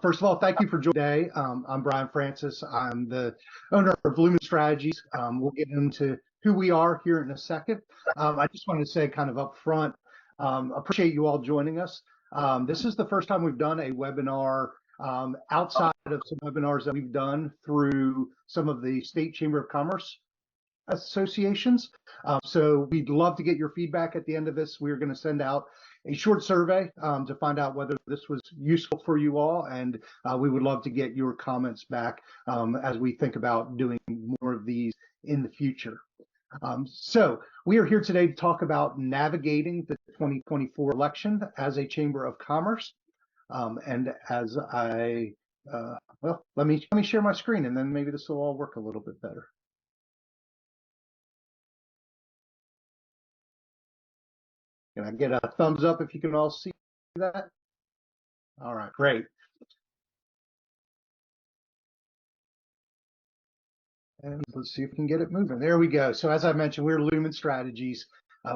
First of all, thank you for joining today. I'm Brian Francis. I'm the owner of Lumen Strategies. We'll get into who we are here in a second. I just wanted to say kind of up front, appreciate you all joining us. This is the first time we've done a webinar outside of some webinars that we've done through some of the State Chamber of Commerce associations. So we'd love to get your feedback at the end of this. We're going to send out a short survey to find out whether this was useful for you all, and we would love to get your comments back as we think about doing more of these in the future. So we are here today to talk about navigating the 2024 election as a Chamber of Commerce. And as I, well, let me share my screen, and then maybe this will all work a little bit better. Can I get a thumbs up if you can all see that? All right, great. And let's see if we can get it moving. There we go. So as I mentioned, we're Lumen Strategies.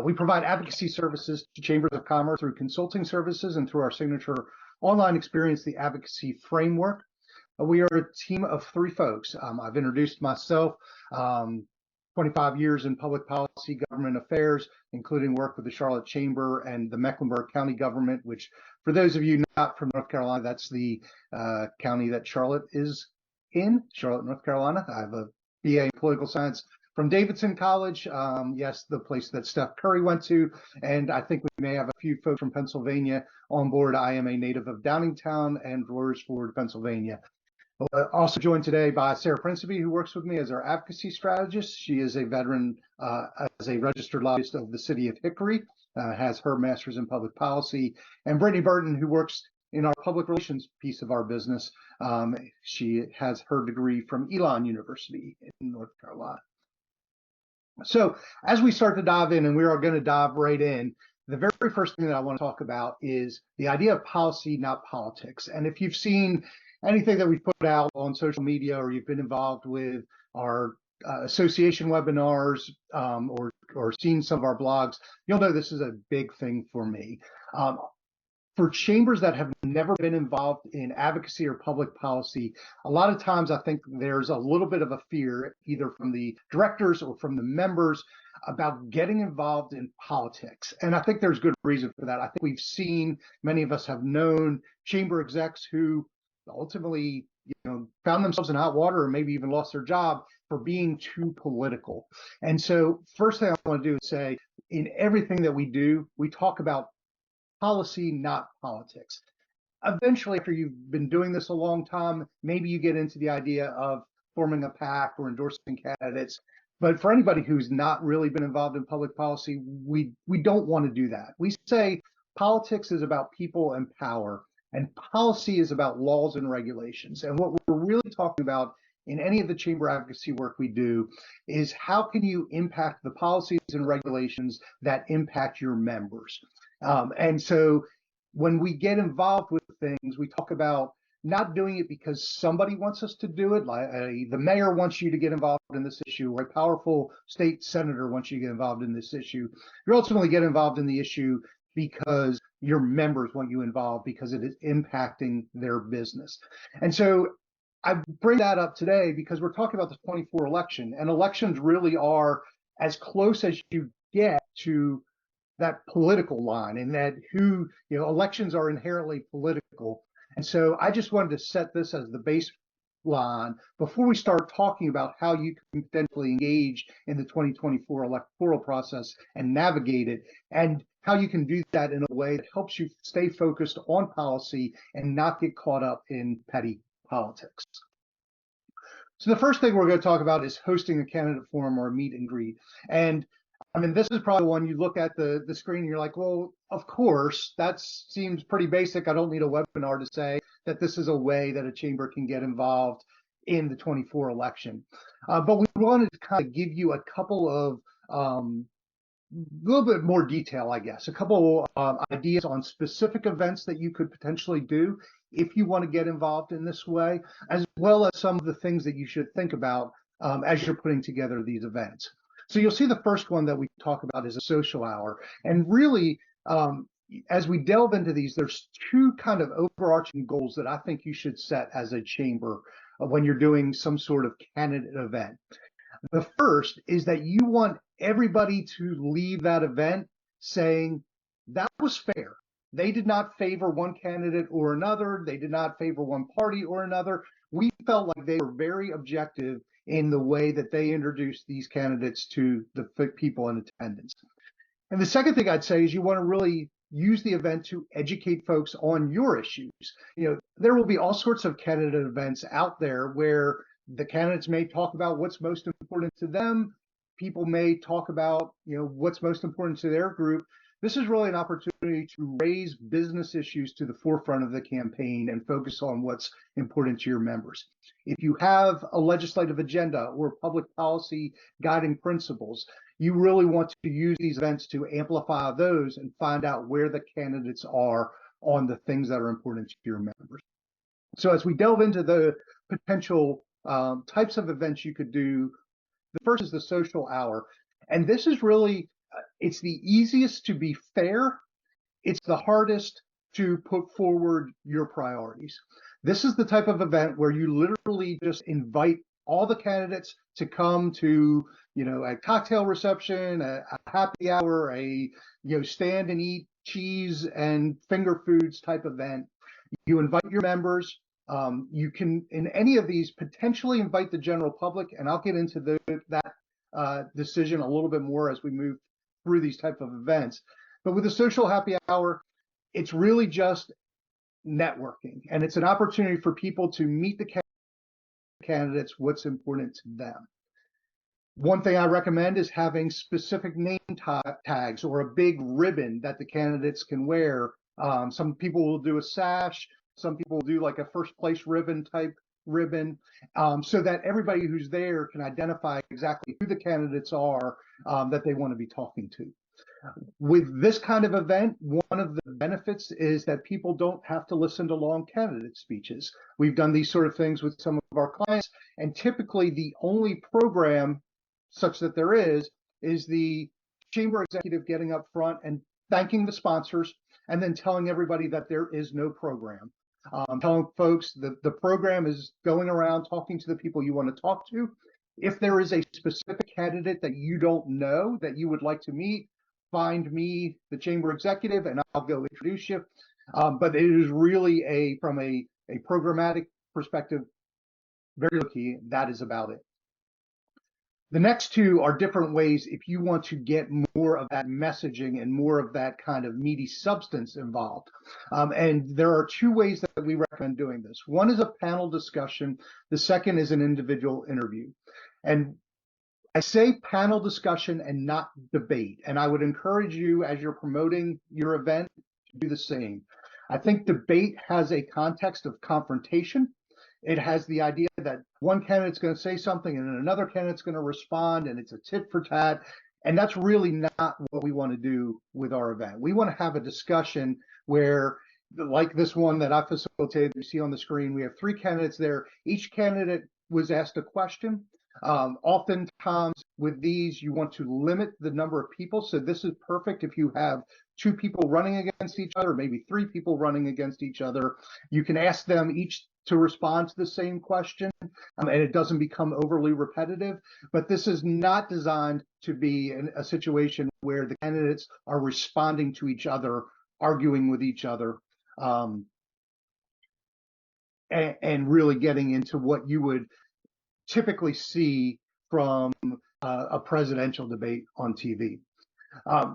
We provide advocacy services to chambers of commerce through consulting services and through our signature online experience, the Advocacy Framework. We are a team of 3 folks. I've introduced myself. 25 years in public policy, government affairs, including work with the Charlotte Chamber and the Mecklenburg County government, which for those of you not from North Carolina, that's the county that Charlotte is in, Charlotte, North Carolina. I have a BA in political science from Davidson College. Yes, the place that Steph Curry went to. And I think we may have a few folks from Pennsylvania on board. I am a native of Downingtown and Royersford, Pennsylvania. Also joined today by Sarah Principe, who works with me as our advocacy strategist. She is a veteran as a registered lobbyist of the city of Hickory, has her master's in public policy, and Brittany Burton, who works in our public relations piece of our business. She has her degree from Elon University in North Carolina. So as we start to dive in, and we are going to dive right in, the very first thing that I want to talk about is the idea of policy, not politics. And if you've seen anything that we've put out on social media, or you've been involved with our association webinars, or seen some of our blogs, you'll know this is a big thing for me. For chambers that have never been involved in advocacy or public policy, a lot of times I think there's a little bit of a fear, either from the directors or from the members, about getting involved in politics. And I think there's good reason for that. I think we've seen, many of us have known chamber execs who ultimately, found themselves in hot water, or maybe even lost their job for being too political. And so first thing I want to do is say, in everything that we do, we talk about policy, not politics. Eventually, after you've been doing this a long time, maybe you get into the idea of forming a PAC or endorsing candidates. But for anybody who's not really been involved in public policy, we don't want to do that. We say politics is about people and power, and policy is about laws and regulations. And what we're really talking about in any of the chamber advocacy work we do is how can you impact the policies and regulations that impact your members. And so when we get involved with things, we talk about not doing it because somebody wants us to do it, like the mayor wants you to get involved in this issue, or a powerful state senator wants you to get involved in this issue. You ultimately get involved in the issue because your members want you involved, because it is impacting their business. And so I bring that up today because we're talking about the 24 election, and elections really are as close as you get to that political line, and that elections are inherently political. And so I just wanted to set this as the baseline before we start talking about how you can potentially engage in the 2024 electoral process and navigate it, and how you can do that in a way that helps you stay focused on policy and not get caught up in petty politics. So the first thing we're going to talk about is hosting a candidate forum or a meet and greet. And I mean, this is probably one you look at the screen and you're like, well, of course, that seems pretty basic. I don't need a webinar to say that this is a way that a chamber can get involved in the 24 election. But we wanted to kind of give you a couple of little bit more detail, I guess, a couple ideas on specific events that you could potentially do if you want to get involved in this way, as well as some of the things that you should think about as you're putting together these events. So you'll see the first one that we talk about is a social hour. And really, as we delve into these, there's two kind of overarching goals that I think you should set as a chamber when you're doing some sort of candidate event. The first is that you want everybody to leave that event saying that was fair. They did not favor one candidate or another. They did not favor one party or another. We felt like they were very objective in the way that they introduced these candidates to the people in attendance. And the second thing I'd say is you want to really use the event to educate folks on your issues. There will be all sorts of candidate events out there where the candidates may talk about what's most important to them. People may talk about, what's most important to their group. This is really an opportunity to raise business issues to the forefront of the campaign and focus on what's important to your members. If you have a legislative agenda or public policy guiding principles, you really want to use these events to amplify those and find out where the candidates are on the things that are important to your members. So as we delve into the potential types of events you could do, the first is the social hour. And this is really, it's the easiest to be fair. It's the hardest to put forward your priorities. This is the type of event where you literally just invite all the candidates to come to, a cocktail reception, a happy hour, a, stand and eat cheese and finger foods type event. You invite your members. You can, in any of these, potentially invite the general public, and I'll get into that decision a little bit more as we move through these type of events. But with the social happy hour, it's really just networking, and it's an opportunity for people to meet the candidates, what's important to them. One thing I recommend is having specific name tags or a big ribbon that the candidates can wear. Some people will do a sash. Some people will do like a first place ribbon type ribbon, so that everybody who's there can identify exactly who the candidates are that they want to be talking to. With this kind of event, one of the benefits is that people don't have to listen to long candidate speeches. We've done these sort of things with some of our clients, and typically the only program such that there is the chamber executive getting up front and thanking the sponsors and then telling everybody that there is no program. Telling folks that the program is going around talking to the people you want to talk to. If there is a specific candidate that you don't know that you would like to meet, find me, the chamber executive, and I'll go introduce you. But it is really from a programmatic perspective, very key. That is about it. The next two are different ways if you want to get more of that messaging and more of that kind of meaty substance involved. And there are two ways that we recommend doing this. One is a panel discussion. The second is an individual interview. And I say panel discussion and not debate. And I would encourage you, as you're promoting your event, to do the same. I think debate has a context of confrontation. It has the idea that one candidate's going to say something and another candidate's going to respond, and it's a tit for tat. And that's really not what we want to do with our event. We want to have a discussion where, like this one that I facilitated, you see on the screen, we have 3 candidates there. Each candidate was asked a question. Oftentimes with these, you want to limit the number of people. So this is perfect if you have 2 people running against each other, maybe 3 people running against each other. You can ask them each to respond to the same question, and it doesn't become overly repetitive. But this is not designed to be a situation where the candidates are responding to each other, arguing with each other, and really getting into what you would typically see from a presidential debate on TV.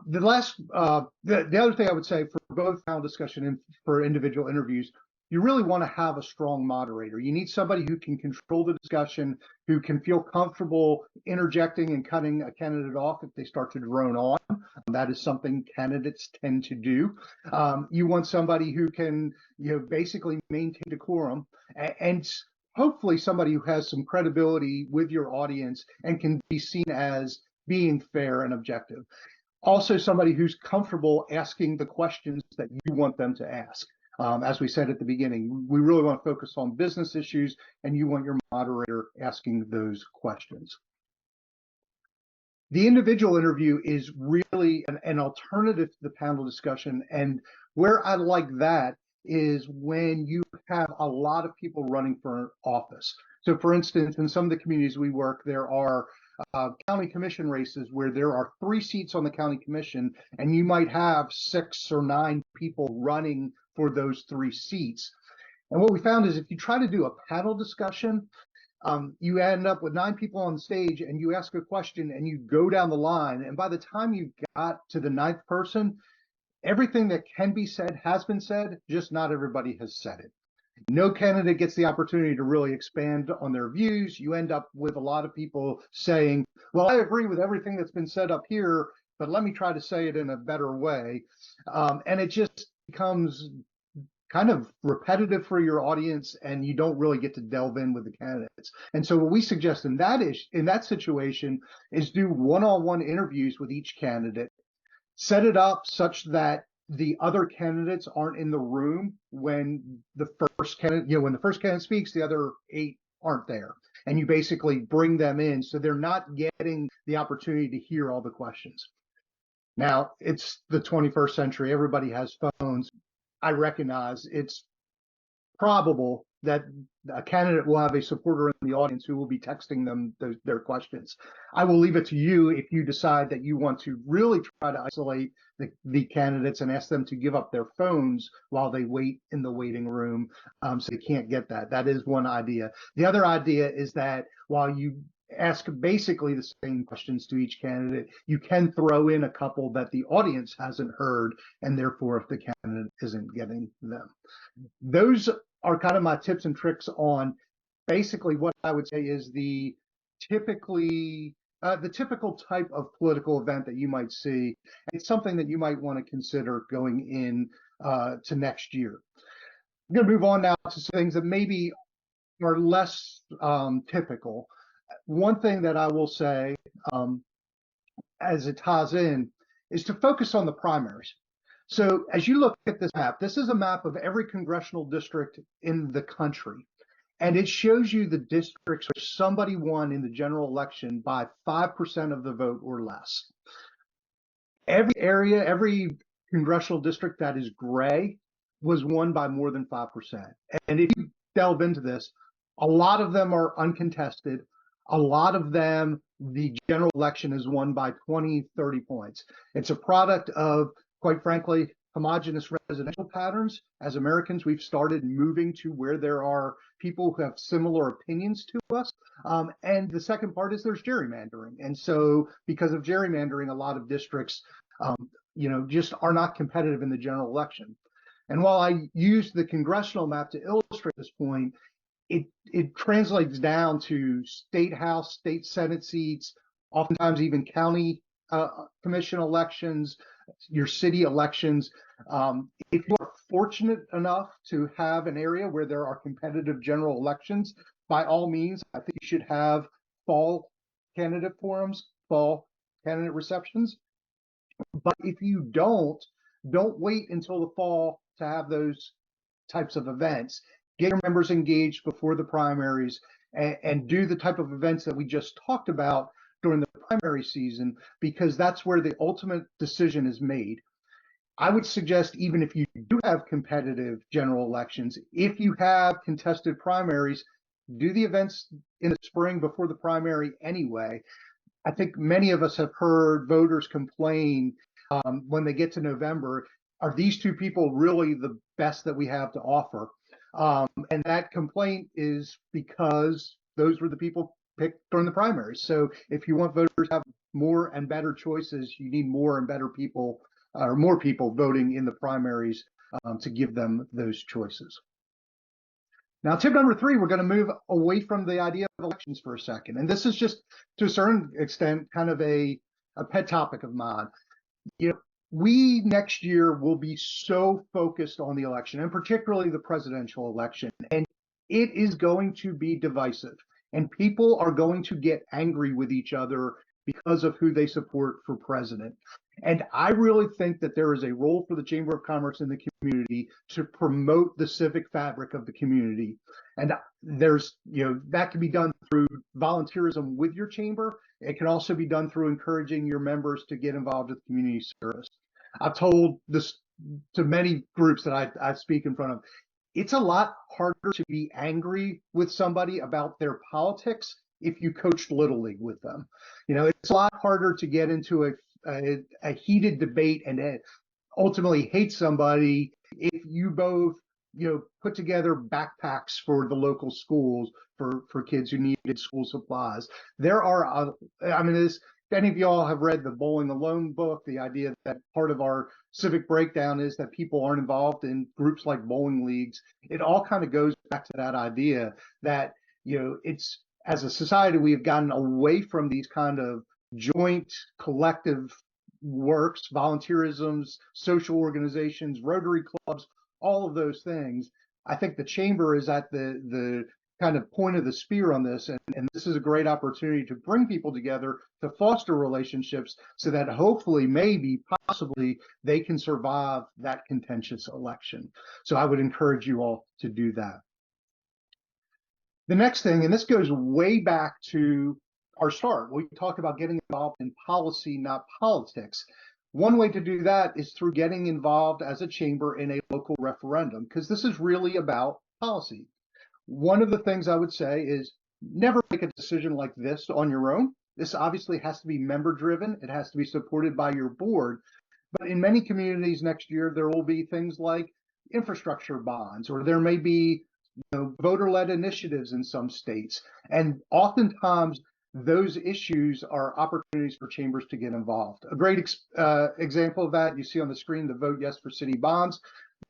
The other thing I would say for both panel discussion and for individual interviews, you really want to have a strong moderator. You need somebody who can control the discussion, who can feel comfortable interjecting and cutting a candidate off if they start to drone on. That is something candidates tend to do. You want somebody who can, basically maintain decorum, and hopefully somebody who has some credibility with your audience and can be seen as being fair and objective. Also somebody who's comfortable asking the questions that you want them to ask. As we said at the beginning, we really want to focus on business issues, and you want your moderator asking those questions. The individual interview is really an alternative to the panel discussion. And where I like that is when you have a lot of people running for office. So, for instance, in some of the communities we work, there are county commission races where there are 3 seats on the county commission, and you might have 6 or 9 people running for those 3 seats. And what we found is if you try to do a panel discussion, you end up with 9 people on stage and you ask a question and you go down the line. And by the time you got to the 9th person, everything that can be said has been said, just not everybody has said it. No candidate gets the opportunity to really expand on their views. You end up with a lot of people saying, well, I agree with everything that's been said up here, but let me try to say it in a better way. And it just becomes kind of repetitive for your audience, and you don't really get to delve in with the candidates. And so what we suggest in that situation is do one-on-one interviews with each candidate, set it up such that the other candidates aren't in the room when the first candidate, when the first candidate speaks, the other 8 aren't there. And you basically bring them in so they're not getting the opportunity to hear all the questions. Now, it's the 21st century. Everybody has phones. I recognize it's probable that a candidate will have a supporter in the audience who will be texting them their questions. I will leave it to you if you decide that you want to really try to isolate the candidates and ask them to give up their phones while they wait in the waiting room, so they can't get that. That is one idea. The other idea is that while you ask basically the same questions to each candidate, you can throw in a couple that the audience hasn't heard, and therefore if the candidate isn't getting them. Those are kind of my tips and tricks on basically what I would say is the typical type of political event that you might see. It's something that you might want to consider going in to next year. I'm going to move on now to some things that maybe are less typical. One thing that I will say as it ties in is to focus on the primaries. So as you look at this map, this is a map of every congressional district in the country. And it shows you the districts where somebody won in the general election by 5% of the vote or less. Every area, every congressional district that is gray was won by more than 5%. And if you delve into this, a lot of them are uncontested. A lot of them, the general election is won by 20, 30 points. It's a product of, quite frankly, homogenous residential patterns. As Americans, we've started moving to where there are people who have similar opinions to us. And the second part is there's gerrymandering. And so because of gerrymandering, a lot of districts, just are not competitive in the general election. And while I use the congressional map to illustrate this point, it translates down to state house, state senate seats, oftentimes even county commission elections, your city elections. If you are fortunate enough to have an area where there are competitive general elections, by all means, I think you should have fall candidate forums, fall candidate receptions. But if you don't wait until the fall to have those types of events. Get your members engaged before the primaries and do the type of events that we just talked about during the primary season, because that's where the ultimate decision is made. I would suggest, even if you do have competitive general elections, if you have contested primaries, do the events in the spring before the primary anyway. I think many of us have heard voters complain when they get to November, are these 2 people really the best that we have to offer? And that complaint is because those were the people picked during the primaries. So if you want voters to have more and better choices, you need more and better people, or more people voting in the primaries to give them those choices. Now, tip number 3, we're going to move away from the idea of elections for a second. And this is just, to a certain extent, kind of a pet topic of mine. We next year will be so focused on the election, and particularly the presidential election, and it is going to be divisive. And people are going to get angry with each other because of who they support for president. And I really think that there is a role for the Chamber of Commerce in the community to promote the civic fabric of the community. And there's, that can be done through volunteerism with your chamber. It can also be done through encouraging your members to get involved with community service. I've told this to many groups that I speak in front of. It's a lot harder to be angry with somebody about their politics if you coached Little League with them. You know, it's a lot harder to get into a heated debate and ultimately hate somebody if you both, you know, put together backpacks for the local schools for kids who needed school supplies. There are, I mean, if any of y'all have read the Bowling Alone book, the idea that part of our civic breakdown is that people aren't involved in groups like bowling leagues. It all kind of goes back to that idea that, you know, it's, as a society, we have gotten away from these kind of joint collective works, volunteerisms, social organizations, Rotary clubs, all of those things. I think the chamber is at the kind of point of the spear on this, and this is a great opportunity to bring people together to foster relationships so that hopefully, maybe, possibly, they can survive that contentious election. So I would encourage you all to do that. The next thing, and this goes way back to our start, we talked about getting involved in policy, not politics. One way to do that is through getting involved as a chamber in a local referendum, because this is really about policy. One of the things I would say is never make a decision like this on your own. This obviously has to be member driven. It has to be supported by your board. But in many communities next year, there will be things like infrastructure bonds, or there may be, you know, voter-led initiatives in some states. And oftentimes those issues are opportunities for chambers to get involved. A great example of that you see on the screen, the Vote Yes for City bonds.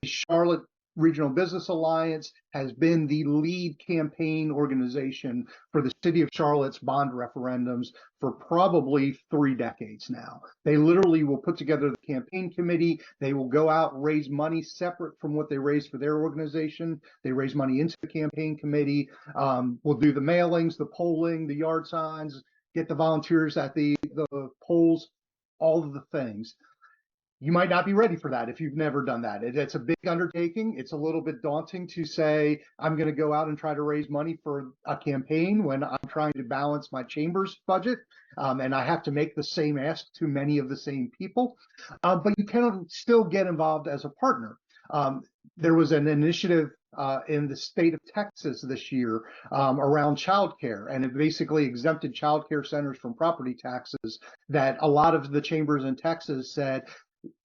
The Charlotte Regional Business Alliance has been the lead campaign organization for the city of Charlotte's bond referendums for probably 3 decades now. They literally will put together the campaign committee. They will go out and raise money separate from what they raise for their organization. They raise money into the campaign committee. We'll do the mailings, the polling, the yard signs, get the volunteers at the polls, all of the things. You might not be ready for that if you've never done that. It's a big undertaking. It's a little bit daunting to say, I'm going to go out and try to raise money for a campaign when I'm trying to balance my chamber's budget. And I have to make the same ask to many of the same people. But you can still get involved as a partner. There was an initiative in the state of Texas this year around childcare, and it basically exempted childcare centers from property taxes. That a lot of the chambers in Texas said,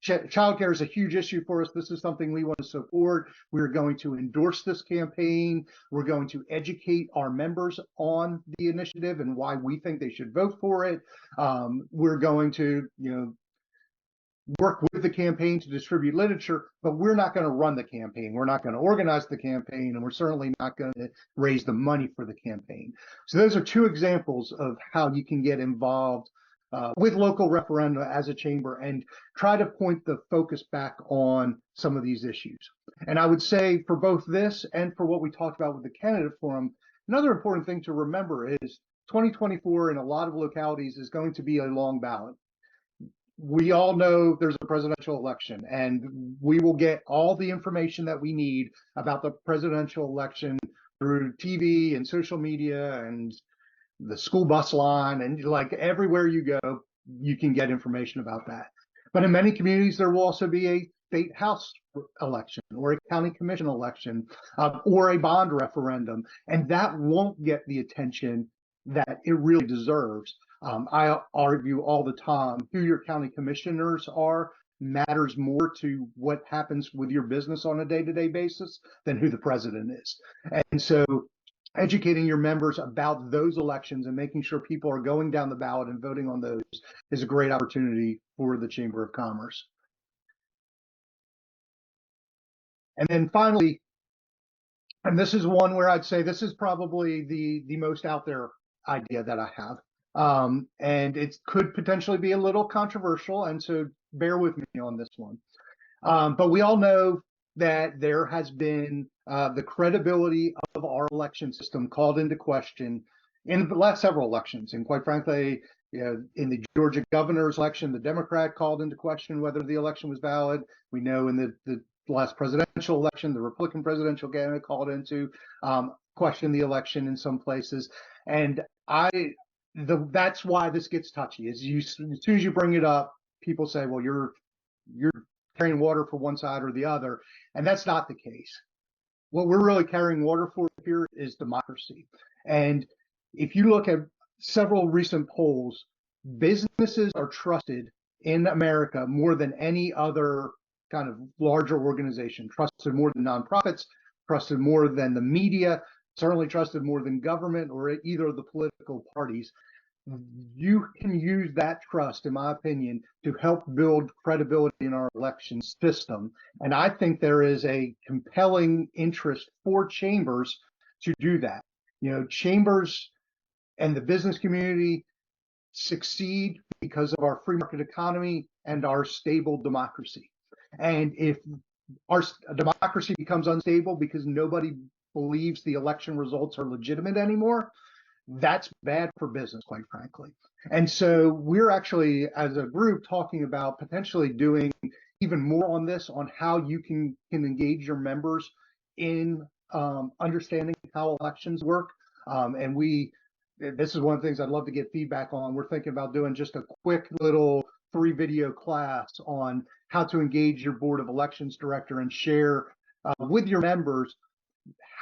childcare is a huge issue for us. This is something we want to support. We're going to endorse this campaign. We're going to educate our members on the initiative and why we think they should vote for it. We're going to, you know, work with the campaign to distribute literature, but we're not going to run the campaign. We're not going to organize the campaign, and we're certainly not going to raise the money for the campaign. So those are 2 examples of how you can get involved with local referenda as a chamber and try to point the focus back on some of these issues. And I would say for both this and for what we talked about with the candidate forum, another important thing to remember is 2024 in a lot of localities is going to be a long ballot. We all know there's a presidential election, and we will get all the information that we need about the presidential election through TV and social media and the school bus line, and like everywhere you go, you can get information about that. But in many communities, there will also be a state house election or a county commission election or a bond referendum, and that won't get the attention that it really deserves. I argue all the time who your county commissioners are matters more to what happens with your business on a day-to-day basis than who the president is. And so educating your members about those elections and making sure people are going down the ballot and voting on those is a great opportunity for the Chamber of Commerce. And then finally, and this is one where I'd say this is probably the most out there idea that I have. And it could potentially be a little controversial, and so bear with me on this one. But we all know that there has been the credibility of our election system called into question in the last several elections. And quite frankly, you know, in the Georgia governor's election, the Democrat called into question whether the election was valid. We know in the the last presidential election, the Republican presidential candidate called in to question the election in some places. And that's why this gets touchy. As soon as you bring it up, people say, well, you're carrying water for one side or the other. And that's not the case. What we're really carrying water for here is democracy. And if you look at several recent polls, businesses are trusted in America more than any other kind of larger organization, trusted more than nonprofits, trusted more than the media, certainly trusted more than government or either of the political parties. You can use that trust, in my opinion, to help build credibility in our election system. And I think there is a compelling interest for chambers to do that. You know, chambers and the business community succeed because of our free market economy and our stable democracy. And if our democracy becomes unstable because nobody believes the election results are legitimate anymore, that's bad for business, quite frankly. And so we're actually, as a group, talking about potentially doing even more on this, on how you can engage your members in understanding how elections work. And this is one of the things I'd love to get feedback on. We're thinking about doing just a quick little 3-video class on how to engage your Board of Elections director and share with your members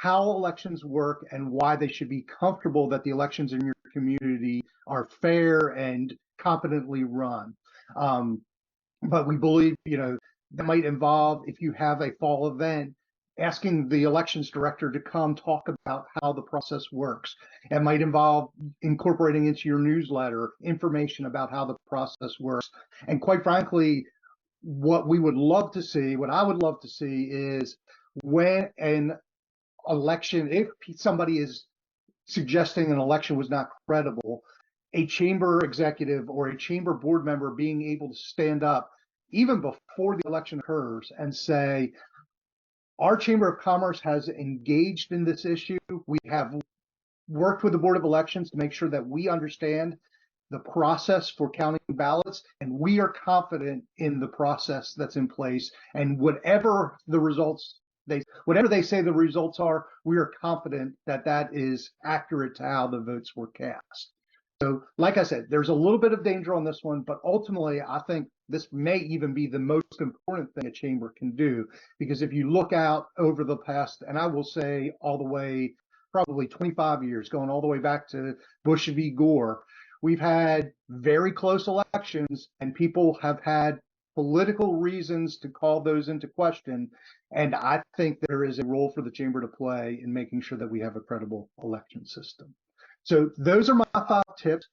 how elections work and why they should be comfortable that the elections in your community are fair and competently run. But we believe, that might involve, if you have a fall event, asking the elections director to come talk about how the process works. It might involve incorporating into your newsletter information about how the process works. And quite frankly, what I would love to see is when an election, if somebody is suggesting an election was not credible, a chamber executive or a chamber board member being able to stand up even before the election occurs and say, our Chamber of Commerce has engaged in this issue. We have worked with the Board of Elections to make sure that we understand the process for counting ballots, and we are confident in the process that's in place. And whatever they say the results are, we are confident that that is accurate to how the votes were cast. So, like I said, there's a little bit of danger on this one, but ultimately, I think this may even be the most important thing a chamber can do, because if you look out over the past, and I will say all the way, probably 25 years, going all the way back to Bush v. Gore, we've had very close elections, and people have had political reasons to call those into question. And I think there is a role for the chamber to play in making sure that we have a credible election system. So those are my 5 tips.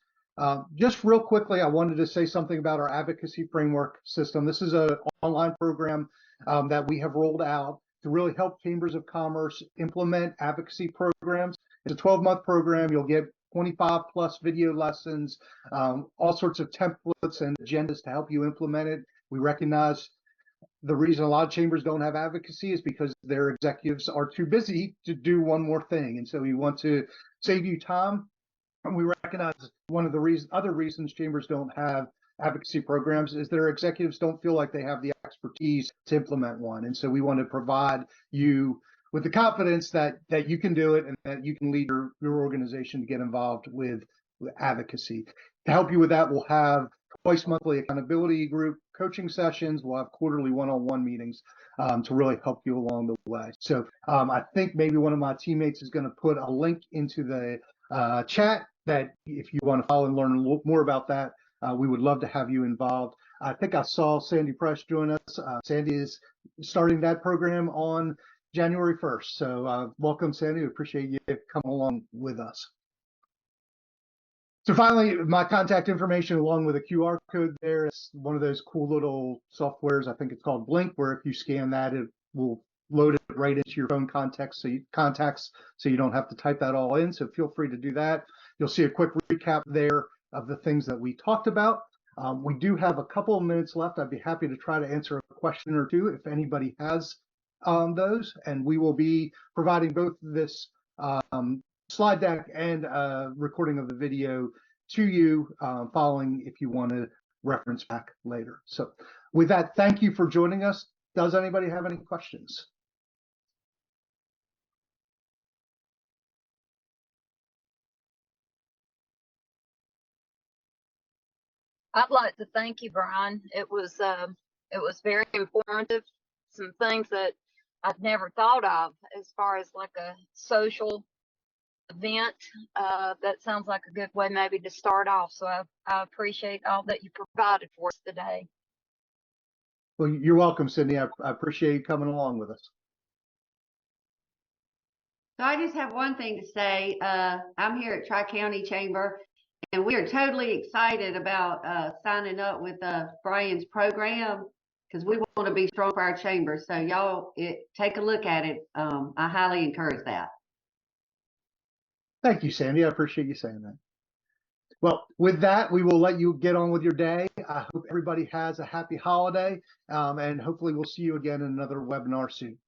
Just real quickly, I wanted to say something about our advocacy framework system. This is an online program that we have rolled out to really help chambers of commerce implement advocacy programs. It's a 12-month program. You'll get 25 plus video lessons, all sorts of templates and agendas to help you implement it. We recognize the reason a lot of chambers don't have advocacy is because their executives are too busy to do one more thing. And so we want to save you time. And we recognize one of the other reasons chambers don't have advocacy programs is their executives don't feel like they have the expertise to implement one. And so we want to provide you with the confidence that you can do it and that you can lead your organization to get involved with advocacy. To help you with that, we'll have twice monthly accountability group coaching sessions. We'll have quarterly one-on-one meetings to really help you along the way. So I think maybe one of my teammates is going to put a link into the chat that if you want to follow and learn a little more about that, we would love to have you involved. I think I saw Sandy Press join us. Sandy is starting that program on January 1st. So welcome, Sandy. We appreciate you coming along with us. So finally, my contact information along with a QR code there. It's one of those cool little softwares. I think it's called Blink, where if you scan that, it will load it right into your phone contacts so you don't have to type that all in. So feel free to do that. You'll see a quick recap there of the things that we talked about. We do have a couple of minutes left. I'd be happy to try to answer a question or two if anybody has those. And we will be providing both this slide deck and a recording of the video to you following if you want to reference back later. So with that, thank you for joining us does anybody have any questions? I'd like to thank you, Brian. It was very informative. Some things that I've never thought of as far as like a social event. That sounds like a good way maybe to start off. So I appreciate all that you provided for us today. Well, you're welcome, Cindy. I appreciate you coming along with us. So I just have one thing to say. I'm here at Tri-County Chamber, and we are totally excited about signing up with Brian's program because we want to be strong for our chamber. So y'all take a look at it. I highly encourage that. Thank you, Sandy. I appreciate you saying that. Well, with that, we will let you get on with your day. I hope everybody has a happy holiday, and hopefully we'll see you again in another webinar soon.